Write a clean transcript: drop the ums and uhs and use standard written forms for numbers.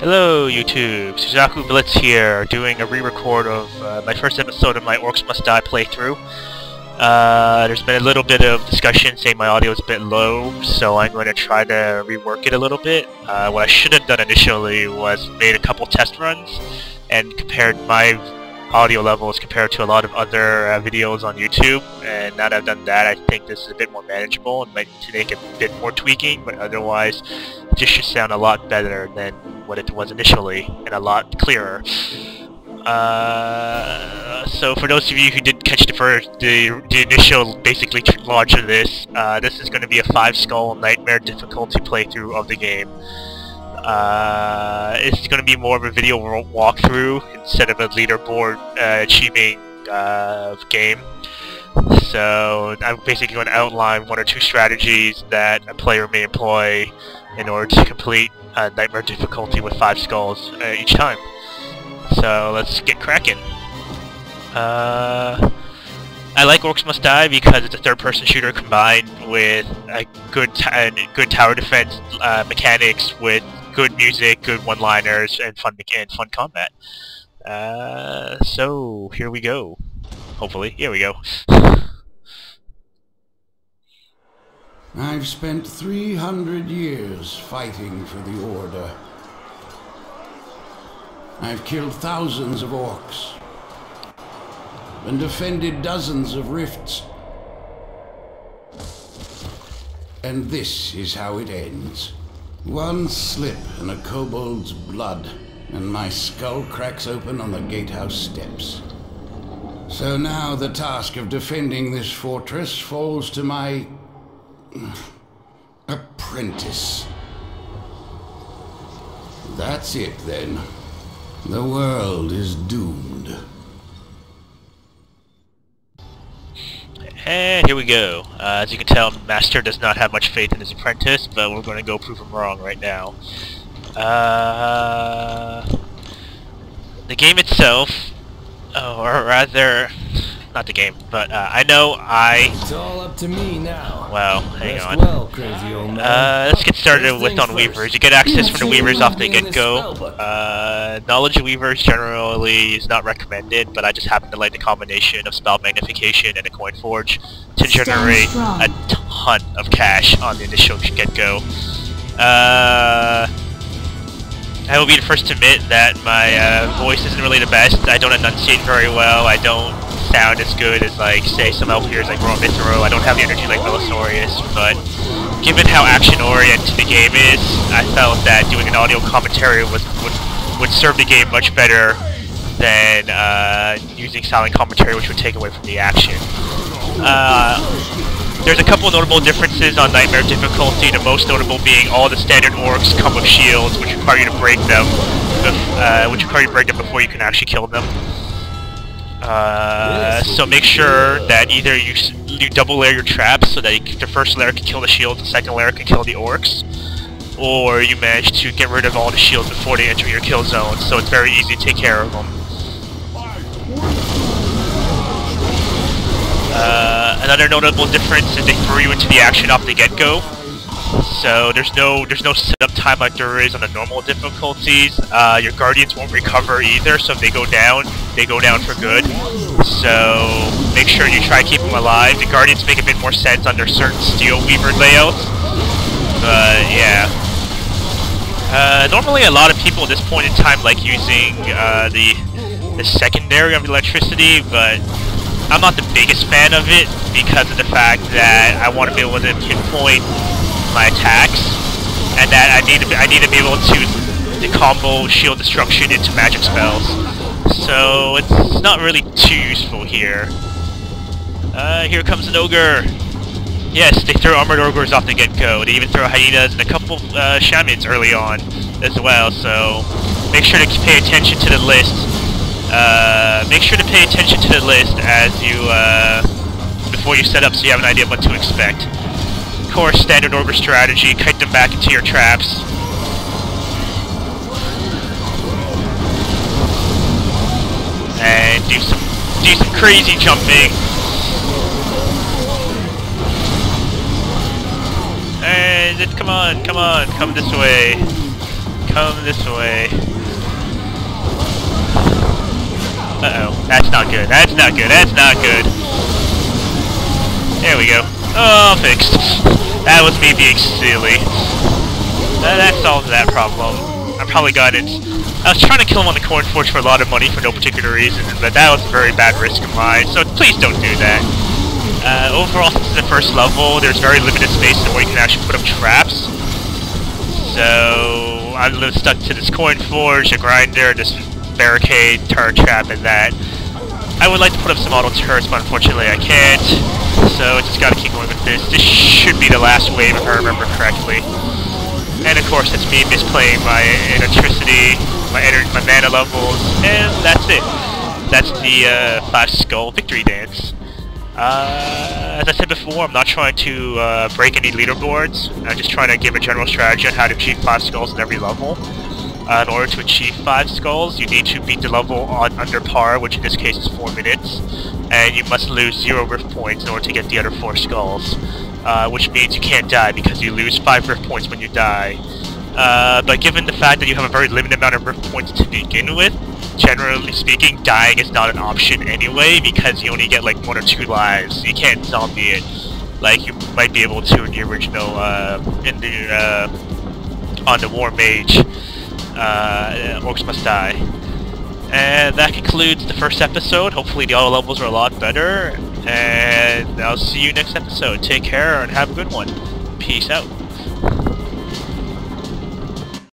Hello YouTube, Suzaku Blitz here, doing a re-record of my first episode of my Orcs Must Die playthrough. There's been a little bit of discussion saying my audio is a bit low, so I'm going to try to rework it a little bit. What I should have done initially was made a couple test runs and compared my audio levels compared to a lot of other videos on YouTube, and now that I've done that, I think this is a bit more manageable and might need to make a bit more tweaking, but otherwise it just should sound a lot better than what it was initially and a lot clearer. So for those of you who didn't catch the initial basically launch of this, this is going to be a 5-skull nightmare difficulty playthrough of the game. It's going to be more of a video walkthrough instead of a leaderboard achieving game. So I'm basically going to outline 1 or 2 strategies that a player may employ in order to complete nightmare difficulty with 5 skulls each time. So let's get cracking. I like Orcs Must Die because it's a third-person shooter combined with a good tower defense mechanics with good music, good one-liners, and fun combat. So here we go. Hopefully, here we go. I've spent 300 years fighting for the Order. I've killed thousands of orcs and defended dozens of rifts. And this is how it ends. One slip and a kobold's blood, and my skull cracks open on the gatehouse steps. So now the task of defending this fortress falls to my apprentice. That's it then. The world is doomed. And here we go. As you can tell, Master does not have much faith in his apprentice, but we're going to go prove him wrong right now. The game itself, or rather, not the game, but I know It's all up to me now. Well, hang on. Well, crazy old man. Let's get started with on Weavers. You get access from the Weavers off the get-go. Knowledge of Weavers generally is not recommended, but I just happen to like the combination of spell magnification and a coin forge to generate a ton of cash on the initial get-go. I will be the first to admit that my voice isn't really the best. I don't enunciate very well. I don't sound as good as, like, say, some LPers like Royal Mithro. I don't have the energy like Melisorius, but given how action-oriented the game is, I felt that doing an audio commentary would serve the game much better than using silent commentary, which would take away from the action. There's a couple notable differences on Nightmare difficulty, the most notable being all the standard orcs come with shields, which require you to break them, before you can actually kill them. So make sure that either you double layer your traps so that the first layer can kill the shields, the second layer can kill the orcs, or you manage to get rid of all the shields before they enter your kill zone, so it's very easy to take care of them. Another notable difference is they throw you into the action off the get-go. So there's no setup time like there is on the normal difficulties. Your guardians won't recover either, so if they go down for good. So make sure you try to keep them alive. The guardians make a bit more sense under certain steel weaver layouts. But yeah. Normally a lot of people at this point in time like using the secondary of electricity, but I'm not the biggest fan of it because of the fact that I want to be able to pinpoint my attacks, and that I need to be able to combo shield destruction into magic spells. So it's not really too useful here. Here comes an ogre. Yes, they throw armored ogres off the get-go. They even throw hyenas and a couple shamans early on as well. So make sure to pay attention to the list. As you before you set up, so you have an idea of what to expect. Of course, standard ogre strategy: kite them back into your traps. And do some crazy jumping. Come on, come on, come this way. Come this way. Uh-oh, that's not good, that's not good, that's not good. There we go. Oh, fixed. That was me being silly. That solves that problem. I probably got it. I was trying to kill him on the Corn Forge for a lot of money for no particular reason, but that was a very bad risk of mine, so please don't do that. Overall, since it's the first level, there's very limited space where you can actually put up traps. So, I'm stuck to this Coin Forge, a grinder, this barricade, turret trap, and that. I would like to put up some auto turrets, but unfortunately I can't. So, I just gotta keep going with this. This should be the last wave if I remember correctly. And of course, it's me misplaying my electricity, my mana levels, and that's it. That's the 5 skull victory dance. As I said before, I'm not trying to break any leaderboards. I'm just trying to give a general strategy on how to achieve 5 skulls in every level. In order to achieve 5 skulls, you need to beat the level on under par, which in this case is 4 minutes, and you must lose 0 rift points in order to get the other 4 skulls, which means you can't die because you lose 5 rift points when you die. But given the fact that you have a very limited amount of rift points to begin with, generally speaking, dying is not an option anyway, because you only get like 1 or 2 lives. You can't zombie it like you might be able to in the original, on the War Mage, Orcs Must Die. And that concludes the first episode. Hopefully the auto levels are a lot better, and I'll see you next episode. Take care and have a good one. Peace out.